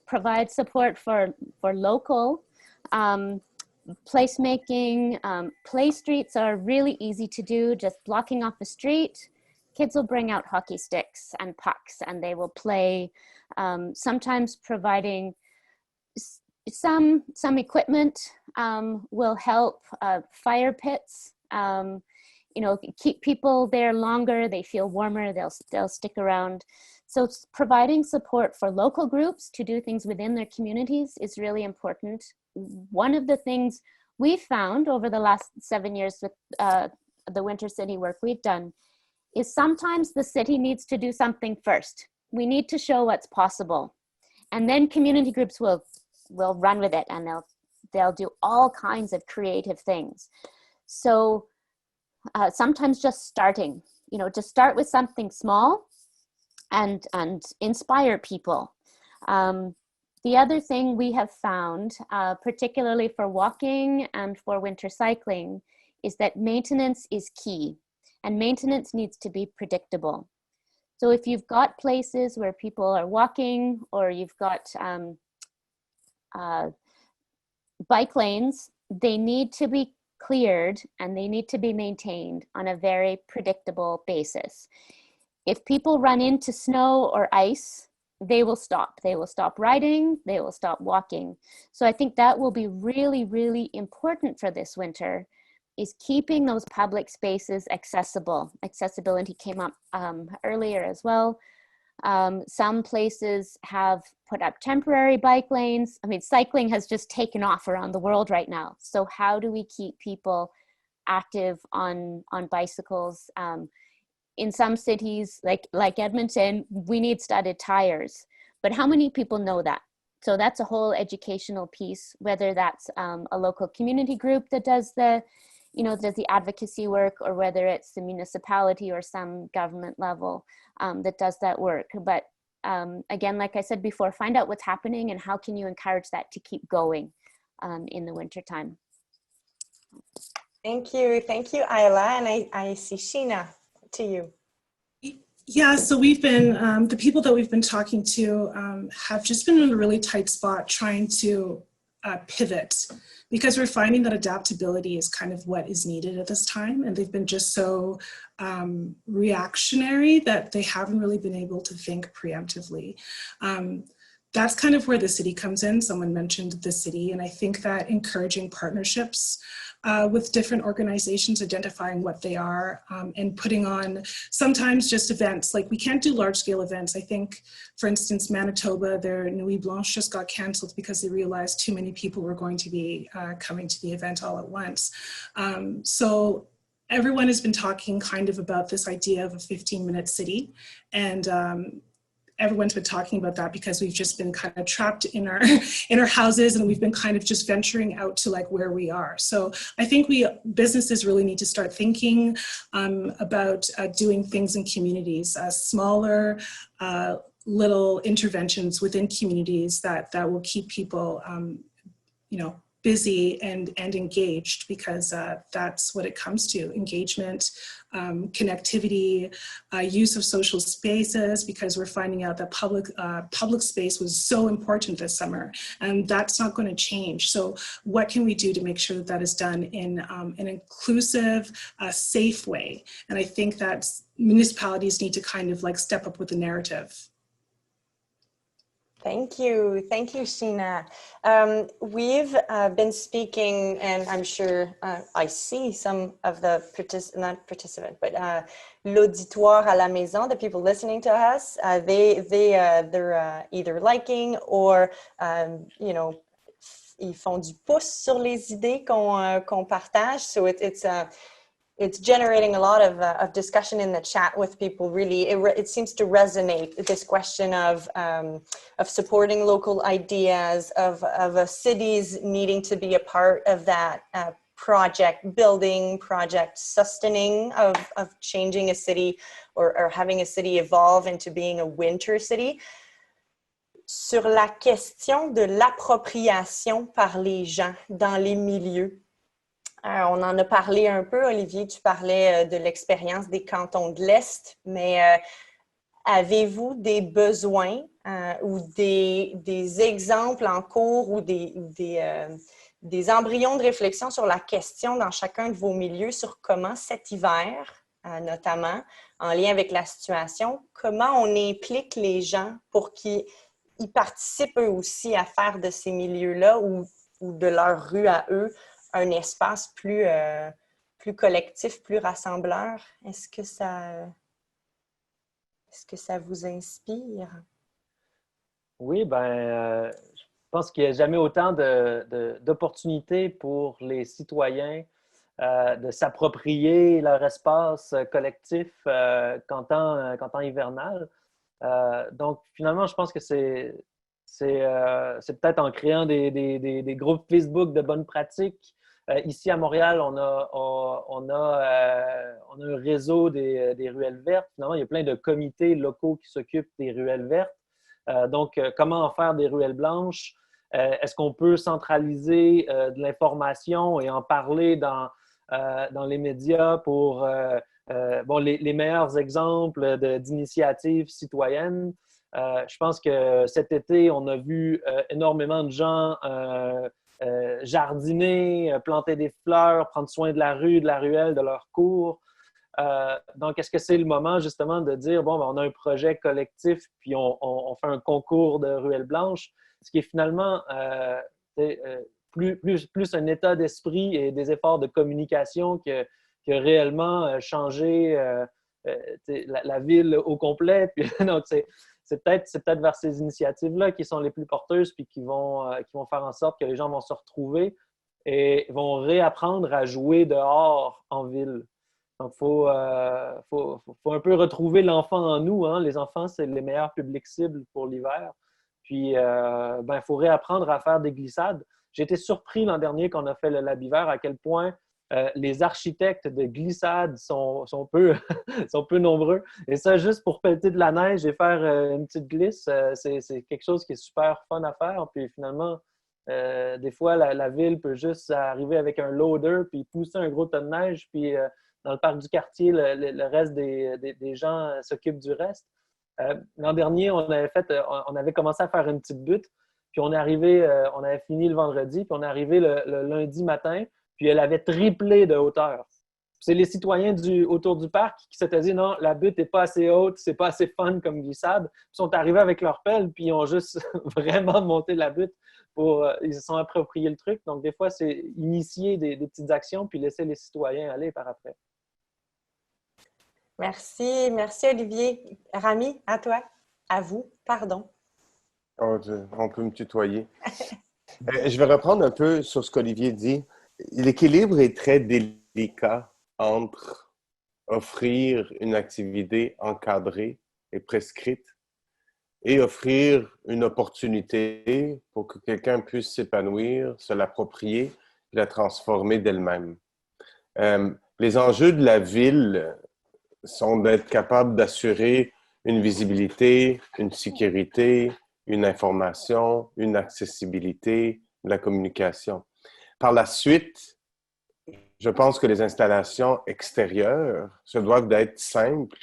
provide support for local placemaking. Play streets are really easy to do, just blocking off the street. Kids will bring out hockey sticks and pucks and they will play Sometimes providing some equipment will help. Fire pits, you know, keep people there longer. They feel warmer. They'll stick around. So providing support for local groups to do things within their communities is really important. One of the things we've found over the last 7 years with the Winter City work we've done is sometimes the city needs to do something first. We need to show what's possible. And then community groups will run with it, and they'll do all kinds of creative things. So sometimes just starting, you know, just start with something small and inspire people. The other thing we have found, particularly for walking and for winter cycling, is that maintenance is key, and maintenance needs to be predictable. So if you've got places where people are walking, or you've got bike lanes, they need to be cleared and they need to be maintained on a very predictable basis. If people run into snow or ice, they will stop. They will stop riding, they will stop walking. So I think that will be really, really important for this winter, is keeping those public spaces accessible. Accessibility came up earlier as well. Some places have put up temporary bike lanes. I mean, cycling has just taken off around the world right now. So how do we keep people active on bicycles? In some cities, like Edmonton, we need studded tires. But how many people know that? So that's a whole educational piece, whether that's a local community group that does the advocacy work, or whether it's the municipality or some government level that does that work. But again, like I said before, find out what's happening and how can you encourage that to keep going in the wintertime. Thank you, Ayla. And I see Sheena, to you. Yeah, so we've been, the people that we've been talking to have just been in a really tight spot trying to pivot, because we're finding that adaptability is kind of what is needed at this time. And they've been just so reactionary that they haven't really been able to think preemptively. That's kind of where the city comes in. Someone mentioned the city, and I think that encouraging partnerships with different organizations, identifying what they are, and putting on sometimes just events. Like, we can't do large scale events. I think, for instance, Manitoba, their Nuit Blanche just got canceled because they realized too many people were going to be coming to the event all at once. So everyone has been talking kind of about this idea of a 15-minute city, and everyone's been talking about that because we've just been kind of trapped in our houses, and we've been kind of just venturing out to like where we are. So I think businesses really need to start thinking about doing things in communities, smaller little interventions within communities that will keep people busy and engaged, because that's what it comes to: engagement, connectivity, use of social spaces, because we're finding out that public space was so important this summer, and that's not going to change. So what can we do to make sure that that is done in an inclusive, safe way? And I think that municipalities need to kind of like step up with the narrative. Thank you, Sheena. We've been speaking, and I'm sure I see some of the l'auditoire à la maison, the people listening to us. They're either liking or ils font du pouce sur les idées qu'on partage. So it's generating a lot of discussion in the chat with people. Really, it seems to resonate, this question of supporting local ideas, of a cities needing to be a part of that project sustaining of changing a city, or having a city evolve into being a winter city. Sur la question de l'appropriation par les gens dans les milieux. On en a parlé un peu, Olivier, tu parlais de l'expérience des cantons de l'Est, mais avez-vous des besoins ou des exemples en cours, ou des embryons de réflexion sur la question dans chacun de vos milieux, sur comment cet hiver, notamment en lien avec la situation, comment on implique les gens pour qu'ils ils participent eux aussi à faire de ces milieux-là ou de leur rue à eux un espace plus collectif, plus rassembleur. Est-ce que ça vous inspire? Oui, je pense qu'il n'y a jamais autant d'opportunités pour les citoyens de s'approprier leur espace collectif qu'en temps hivernal. Donc, finalement, je pense que c'est peut-être en créant des groupes Facebook de bonnes pratiques. Ici à Montréal, on a un réseau des ruelles vertes. Finalement, il y a plein de comités locaux qui s'occupent des ruelles vertes. Donc, comment en faire des ruelles blanches? Est-ce qu'on peut centraliser de l'information et en parler dans les médias pour les meilleurs exemples d'initiatives citoyennes? Je pense que cet été, on a vu énormément de gens jardiner, planter des fleurs, prendre soin de la rue, de la ruelle, de leur cours. Donc, est-ce que c'est le moment justement de dire, bon, on a un projet collectif, puis on fait un concours de ruelles blanches, ce qui est finalement plus un état d'esprit et des efforts de communication que réellement changer la ville au complet. Puis, donc, c'est peut-être vers ces initiatives-là qui sont les plus porteuses puis qui vont faire en sorte que les gens vont se retrouver et vont réapprendre à jouer dehors en ville. Donc, il faut un peu retrouver l'enfant en nous. Hein? Les enfants, c'est les meilleurs publics cibles pour l'hiver. Puis, il faut réapprendre à faire des glissades. J'ai été surpris l'an dernier quand on a fait le Lab Hiver à quel point les architectes de glissades sont peu, sont peu nombreux. Et ça, juste pour pelleter de la neige et faire une petite glisse, c'est quelque chose qui est super fun à faire. Puis finalement, des fois, la ville peut juste arriver avec un loader puis pousser un gros tas de neige. Puis dans le parc du quartier, le reste des gens s'occupent du reste. L'an dernier, on avait commencé à faire une petite butte. Puis on avait fini le vendredi, puis on est arrivé le lundi matin. Puis elle avait triplé de hauteur. C'est les citoyens autour du parc qui s'étaient dit non, la butte n'est pas assez haute, c'est pas assez fun comme glissade. Ils sont arrivés avec leur pelle, puis ils ont juste vraiment monté la butte ils se sont appropriés le truc. Donc, des fois, c'est initier des petites actions, puis laisser les citoyens aller par après. Merci Olivier. Rami, à toi. À vous, pardon. On peut me tutoyer. Je vais reprendre un peu sur ce qu'Olivier dit. L'équilibre est très délicat entre offrir une activité encadrée et prescrite et offrir une opportunité pour que quelqu'un puisse s'épanouir, se l'approprier et la transformer d'elle-même. Les enjeux de la ville sont d'être capable d'assurer une visibilité, une sécurité, une information, une accessibilité, la communication. Par la suite, je pense que les installations extérieures se doivent d'être simples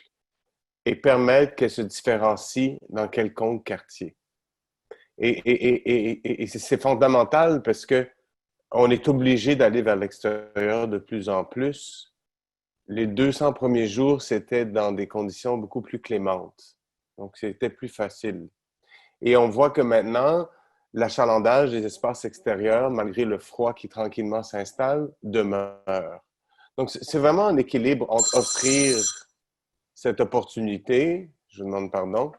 et permettre qu'elles se différencient dans quelconque quartier. Et c'est fondamental parce que on est obligé d'aller vers l'extérieur de plus en plus. Les 200 premiers jours, c'était dans des conditions beaucoup plus clémentes. Donc, c'était plus facile. Et on voit que maintenant, l'achalandage des espaces extérieurs, malgré le froid qui tranquillement s'installe, demeure. Donc, c'est vraiment un équilibre entre offrir cette opportunité, je demande pardon,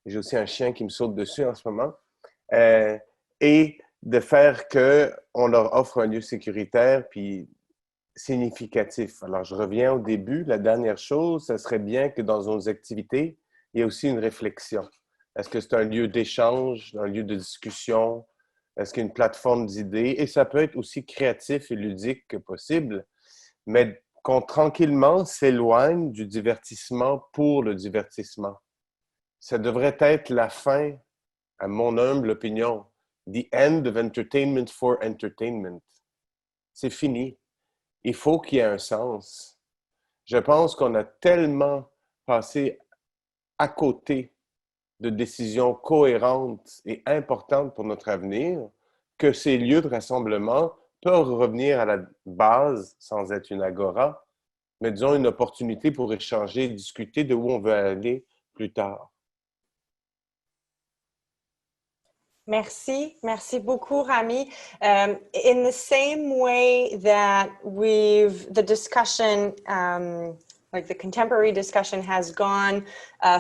j'ai aussi un chien qui me saute dessus en ce moment, et de faire qu'on leur offre un lieu sécuritaire puis significatif. Alors, je reviens au début. La dernière chose, ça serait bien que dans nos activités, il y ait aussi une réflexion. Est-ce que c'est un lieu d'échange, un lieu de discussion? Est-ce qu'il y a une plateforme d'idées? Et ça peut être aussi créatif et ludique que possible, mais qu'on tranquillement s'éloigne du divertissement pour le divertissement. Ça devrait être la fin, à mon humble opinion, the end of entertainment for entertainment. C'est fini. Il faut qu'il y ait un sens. Je pense qu'on a tellement passé à côté de décisions cohérentes et importantes pour notre avenir que ces lieux de rassemblement peuvent revenir à la base sans être une agora, mais disons une opportunité pour échanger et discuter de où on veut aller plus tard. Merci. Merci beaucoup, Rami. In the same way that the discussion, like the contemporary discussion has gone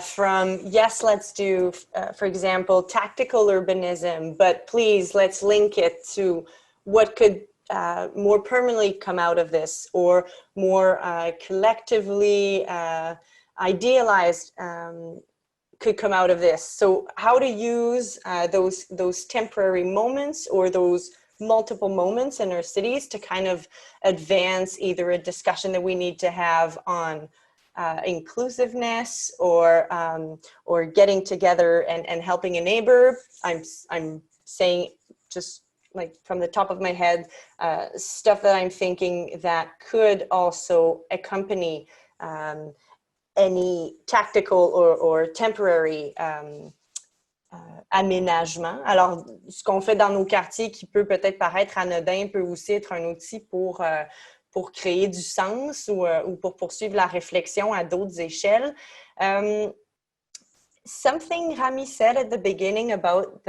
from, yes, let's do, for example, tactical urbanism, but please, let's link it to what could more permanently come out of this, or more collectively idealized could come out of this. So how to use those temporary moments or those multiple moments in our cities to kind of advance either a discussion that we need to have on inclusiveness, or getting together and helping a neighbor. I'm saying, just like from the top of my head, stuff that I'm thinking that could also accompany any tactical or temporary aménagement. Alors, ce qu'on fait dans nos quartiers qui peut peut-être paraître anodin peut aussi être un outil pour créer du sens, ou pour poursuivre la réflexion à d'autres échelles. Something Rami said at the beginning about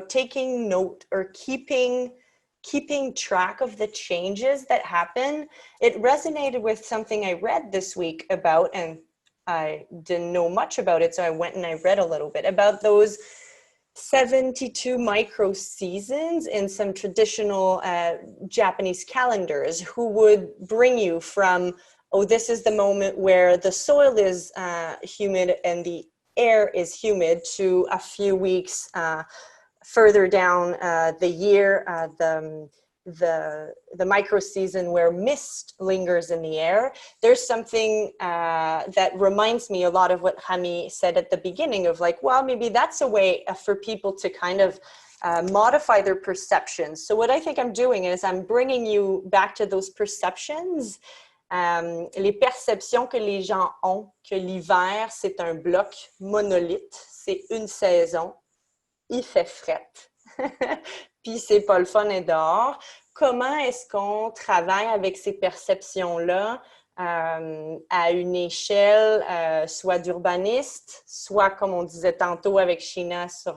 taking note or keeping track of the changes that happen, it resonated with something I read this week about, and I didn't know much about it, so I went and I read a little bit about those 72 micro seasons in some traditional Japanese calendars, who would bring you from, oh, this is the moment where the soil is humid and the air is humid, to a few weeks further down the year, the micro season where mist lingers in the air. There's something that reminds me a lot of what Rami said at the beginning, of like, well, maybe that's a way for people to kind of modify their perceptions. So what I think I'm doing is I'm bringing you back to those perceptions, les perceptions que les gens ont, que l'hiver, c'est un bloc monolithe, c'est une saison, il fait fret, puis c'est pas le fun et dehors. Comment est-ce qu'on travaille avec ces perceptions-là à une échelle soit d'urbaniste, soit, comme on disait tantôt avec Sheena, sur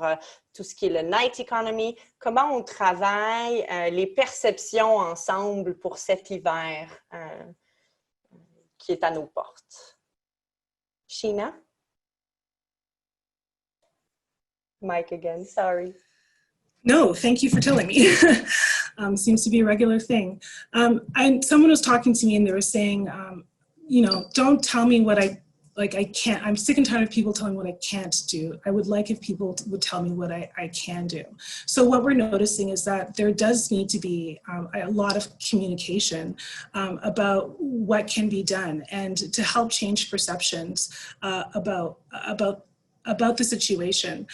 tout ce qui est le night economy? Comment on travaille les perceptions ensemble pour cet hiver qui est à nos portes? Sheena? Mike again, sorry. No, thank you for telling me. Seems to be a regular thing. Someone was talking to me and they were saying, you know, don't tell me what I can't. I'm sick and tired of people telling me what I can't do. I would like if people would tell me what I can do. So what we're noticing is that there does need to be a lot of communication about what can be done, and to help change perceptions about the situation.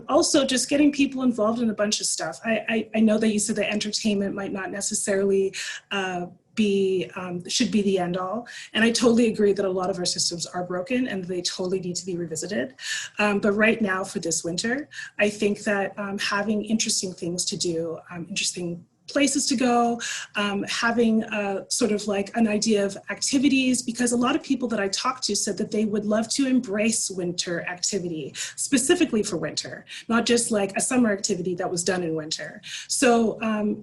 Also, just getting people involved in a bunch of stuff. I know that you said that entertainment might not necessarily should be the end all. And I totally agree that a lot of our systems are broken and they totally need to be revisited. But right now for this winter, I think that having interesting things to do, interesting places to go, having sort of like an idea of activities, because a lot of people that I talked to said that they would love to embrace winter activity, specifically for winter, not just like a summer activity that was done in winter. So,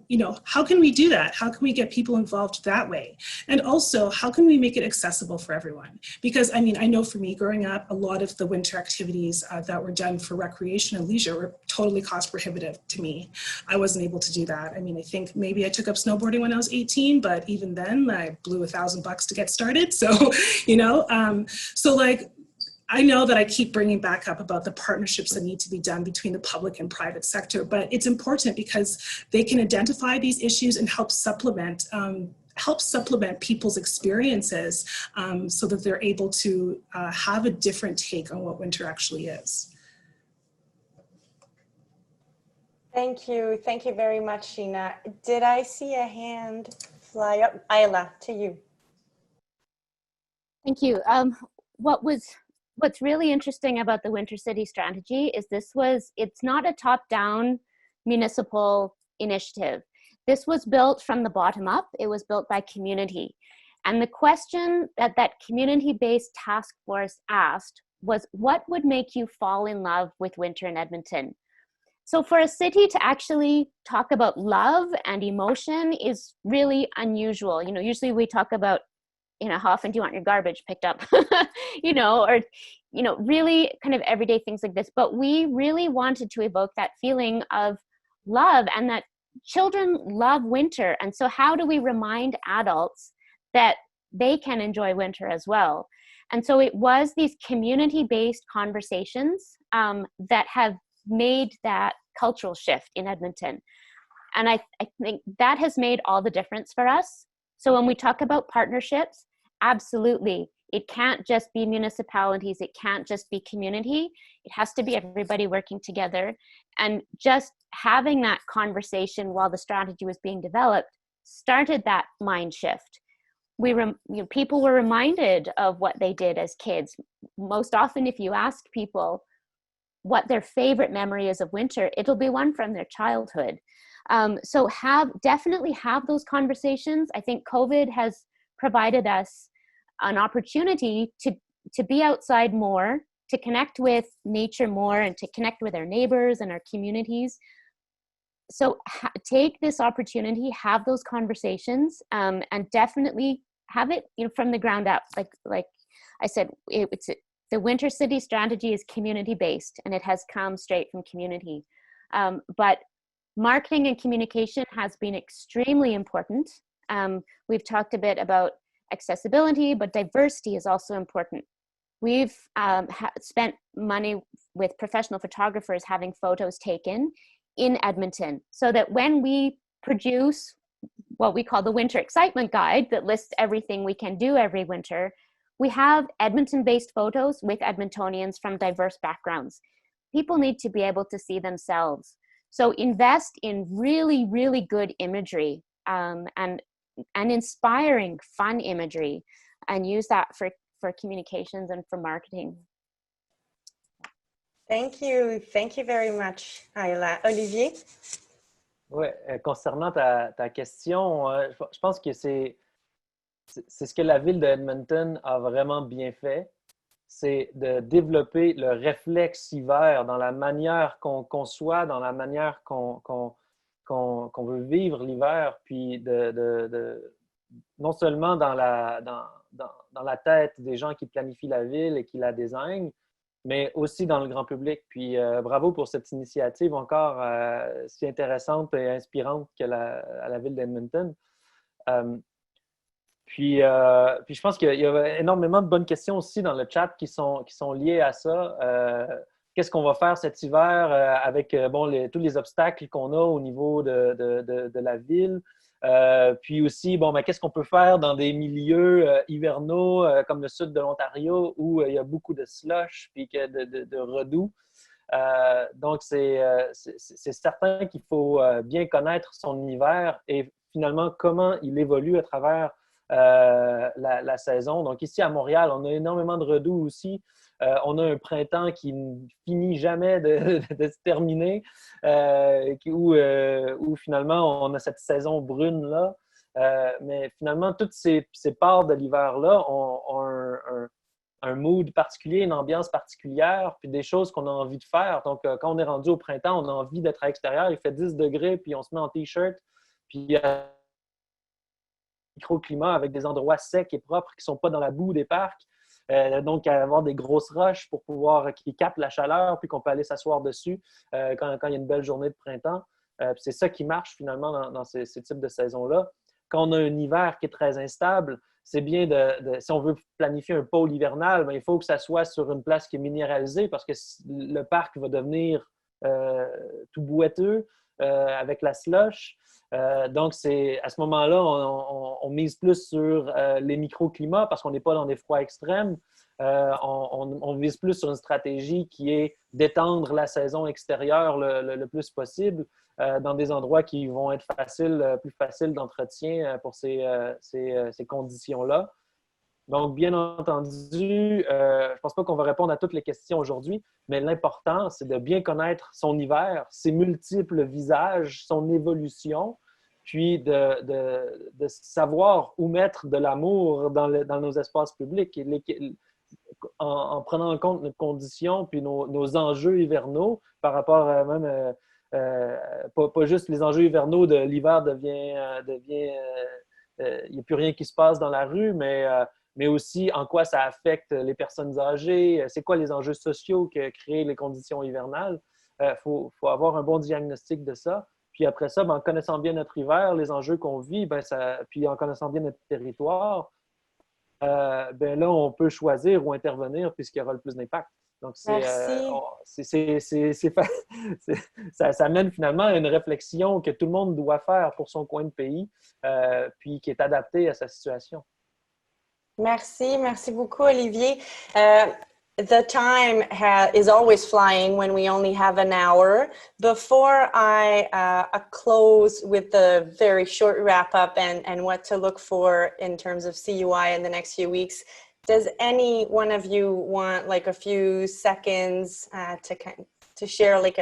you know, how can we do that? How can we get people involved that way? And also, how can we make it accessible for everyone? Because, I mean, I know for me growing up, a lot of the winter activities that were done for recreation and leisure were totally cost prohibitive to me. I wasn't able to do that. I mean, I think maybe I took up snowboarding when I was 18, but even then I blew $1,000 to get started. So, you know, so like, I know that I keep bringing back up about the partnerships that need to be done between the public and private sector, but it's important because they can identify these issues and help supplement people's experiences so that they're able to have a different take on what winter actually is. Thank you. Thank you very much, Sheena. Did I see a hand fly up? Ayla, to you. Thank you. What's really interesting about the Winter City strategy is it's not a top-down municipal initiative. This was built from the bottom up. It was built by community. And the question that community-based task force asked was, what would make you fall in love with winter in Edmonton? So for a city to actually talk about love and emotion is really unusual. You know, usually we talk about, you know, how often do you want your garbage picked up, you know, or, you know, really kind of everyday things like this. But we really wanted to evoke that feeling of love, and that children love winter. And so how do we remind adults that they can enjoy winter as well? And so it was these community-based conversations that have made that cultural shift in Edmonton. And I think that has made all the difference for us. So when we talk about partnerships, absolutely, it can't just be municipalities, it can't just be community, it has to be everybody working together. And just having that conversation while the strategy was being developed started that mind shift. People were reminded of what they did as kids. Most often, if you ask people what their favorite memory is of winter, it'll be one from their childhood. So definitely have those conversations. I think COVID has provided us an opportunity to be outside more, to connect with nature more, and to connect with our neighbors and our communities. So take this opportunity, have those conversations, and definitely have it, you know, from the ground up. Like I said, the Winter City strategy is community-based, and it has come straight from community. But marketing and communication has been extremely important. We've talked a bit about accessibility, but diversity is also important. We've spent money with professional photographers having photos taken in Edmonton, so that when we produce what we call the Winter Excitement Guide that lists everything we can do every winter, we have Edmonton-based photos with Edmontonians from diverse backgrounds. People need to be able to see themselves. So invest in really, really good imagery and inspiring, fun imagery, and use that for communications and for marketing. Thank you. Thank you very much, Ayla. Olivier? Oui, concernant ta question, je pense que c'est ce que la ville de Edmonton a vraiment bien fait, c'est de développer le réflexe hiver dans la manière qu'on conçoit, dans la manière qu'on veut vivre l'hiver, puis non seulement dans la tête des gens qui planifient la ville et qui la désignent, mais aussi dans le grand public. Puis bravo pour cette initiative encore si intéressante et inspirante à la ville d'Edmonton. Puis je pense qu'il y a énormément de bonnes questions aussi dans le chat qui sont liées à ça. Qu'est-ce qu'on va faire cet hiver avec tous les obstacles qu'on a au niveau de la ville? Puis aussi, qu'est-ce qu'on peut faire dans des milieux hivernaux comme le sud de l'Ontario où il y a beaucoup de slush puis de redoux. Donc, c'est certain qu'il faut bien connaître son hiver et finalement comment il évolue à travers la saison. Donc, ici à Montréal, on a énormément de redoux aussi. On a un printemps qui ne finit jamais de se terminer, où finalement on a cette saison brune-là. Mais finalement, toutes ces parts de l'hiver-là ont un mood particulier, une ambiance particulière, puis des choses qu'on a envie de faire. Donc, quand on est rendu au printemps, on a envie d'être à l'extérieur, il fait 10 degrés, puis on se met en T-shirt, puis microclimat avec des endroits secs et propres qui ne sont pas dans la boue des parcs. Donc, avoir des grosses roches pour pouvoir qui captent la chaleur puis qu'on peut aller s'asseoir dessus quand il y a une belle journée de printemps. C'est ça qui marche finalement dans ces types de saisons-là. Quand on a un hiver qui est très instable, c'est bien si on veut planifier un pôle hivernal, il faut que ça soit sur une place qui est minéralisée parce que le parc va devenir tout boiteux avec la slush. Donc, à ce moment-là, on mise plus sur les microclimats parce qu'on n'est pas dans des froids extrêmes. On vise plus sur une stratégie qui est d'étendre la saison extérieure le plus possible dans des endroits qui vont être plus faciles d'entretien pour ces conditions-là. Donc, bien entendu, je ne pense pas qu'on va répondre à toutes les questions aujourd'hui, mais l'important, c'est de bien connaître son hiver, ses multiples visages, son évolution, puis de savoir où mettre de l'amour dans nos espaces publics. en prenant en compte notre condition puis nos enjeux hivernaux par rapport à même, pas juste les enjeux hivernaux de l'hiver il n'y a plus rien qui se passe dans la rue, mais aussi en quoi ça affecte les personnes âgées, c'est quoi les enjeux sociaux que créent les conditions hivernales. Faut avoir un bon diagnostic de ça. Puis après ça, en connaissant bien notre hiver, les enjeux qu'on vit, puis en connaissant bien notre territoire, là, on peut choisir ou intervenir puisqu'il y aura le plus d'impact. Donc, Merci. Ça mène finalement à une réflexion que tout le monde doit faire pour son coin de pays, puis qui est adaptée à sa situation. Merci, merci beaucoup, Olivier. The time is always flying when we only have an hour. Before I close with the very short wrap up and what to look for in terms of CUI in the next few weeks, does any one of you want like a few seconds to share like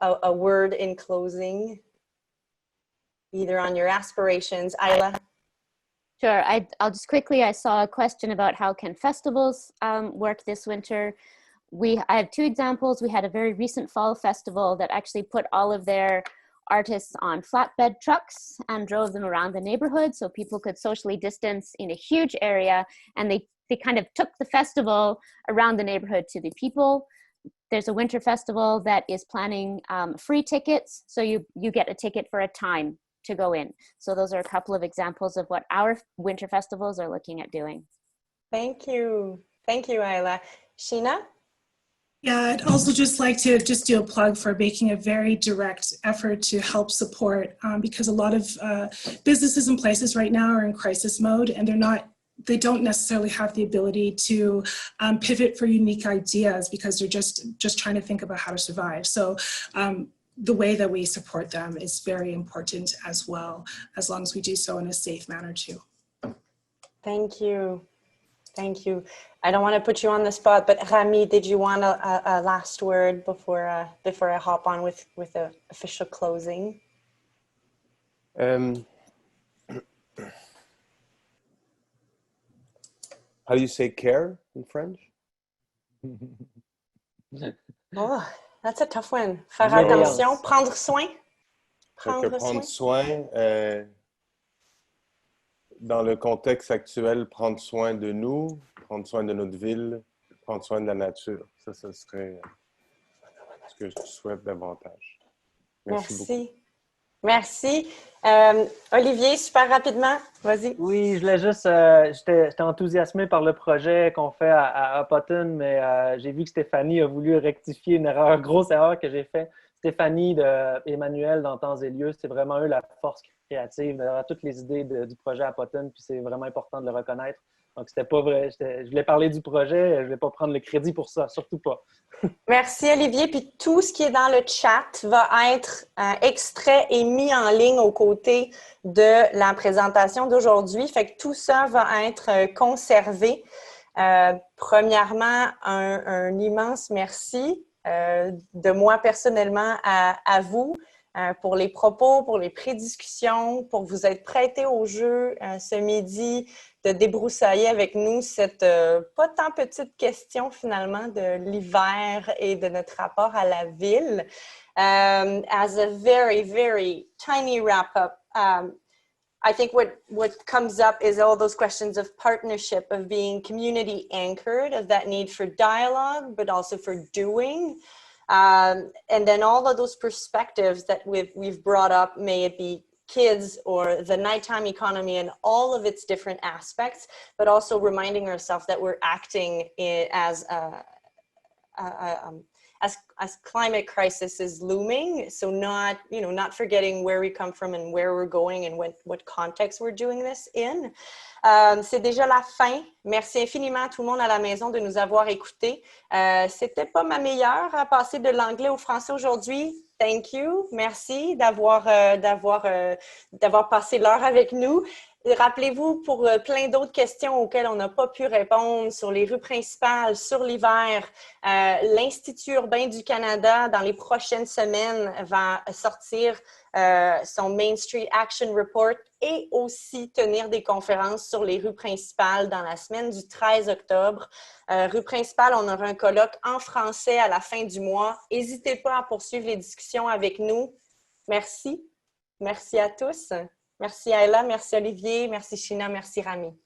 a word in closing, either on your aspirations? Ayla? Sure. I'll just quickly, I saw a question about how can festivals work this winter. I have two examples. We had a very recent fall festival that actually put all of their artists on flatbed trucks and drove them around the neighborhood so people could socially distance in a huge area, and they kind of took the festival around the neighborhood to the people. There's a winter festival that is planning free tickets, so you get a ticket for a time to go in. So those are a couple of examples of what our winter festivals are looking at doing. Thank you. Thank you, Ayla. Sheena? Yeah, I'd also just like to just do a plug for making a very direct effort to help support because a lot of businesses and places right now are in crisis mode, and they don't necessarily have the ability to pivot for unique ideas because they're just trying to think about how to survive. So the way that we support them is very important as well, as long as we do so in a safe manner too. Thank you. Thank you. I don't want to put you on the spot, but Rami, did you want a last word before I hop on with the official closing? How do you say care in French? Oh, that's a tough one. Faire Bienveillance. attention, prendre soin. Prendre soin, dans le contexte actuel, prendre soin de nous, prendre soin de notre ville, prendre soin de la nature. Ça serait ce que je souhaite davantage. Merci beaucoup. Merci. Olivier, super rapidement, vas-y. Oui, je voulais juste, j'étais enthousiasmé par le projet qu'on fait à Upton, mais j'ai vu que Stéphanie a voulu rectifier une grosse erreur que j'ai faite. Stéphanie et Emmanuel dans Temps et Lieux, c'est vraiment eux la force créative, derrière toutes les idées du projet à Upton, puis c'est vraiment important de le reconnaître. Donc, c'était pas vrai. Je voulais parler du projet, je ne voulais pas prendre le crédit pour ça, surtout pas. Merci, Olivier. Puis tout ce qui est dans le chat va être extrait et mis en ligne aux côtés de la présentation d'aujourd'hui. Fait que tout ça va être conservé. Premièrement, un immense merci de moi personnellement à vous pour les propos, pour les prédiscussions, pour vous être prêtés au jeu ce midi, de débroussailler avec nous cette pas tant petite question finalement de l'hiver et de notre rapport à la ville. As a very, very tiny wrap-up, I think what comes up is all those questions of partnership, of being community anchored, of that need for dialogue, but also for doing. And then all of those perspectives that we've brought up, may it be kids or the nighttime economy and all of its different aspects, but also reminding ourselves that we're acting as climate crisis is looming. So not forgetting where we come from and where we're going and what context we're doing this in. C'est déjà la fin. Merci infiniment à tout le monde à la maison de nous avoir écoutés. C'était pas ma meilleure à passer de l'anglais au français aujourd'hui. Thank you. Merci d'avoir passé l'heure avec nous. Et rappelez-vous, pour plein d'autres questions auxquelles on n'a pas pu répondre sur les rues principales, sur l'hiver, l'Institut urbain du Canada, dans les prochaines semaines, va sortir son Main Street Action Report et aussi tenir des conférences sur les rues principales dans la semaine du 13 octobre. Rue principale, on aura un colloque en français à la fin du mois. N'hésitez pas à poursuivre les discussions avec nous. Merci. Merci à tous. Merci Ayla, merci Olivier, merci Sheena, merci Rami.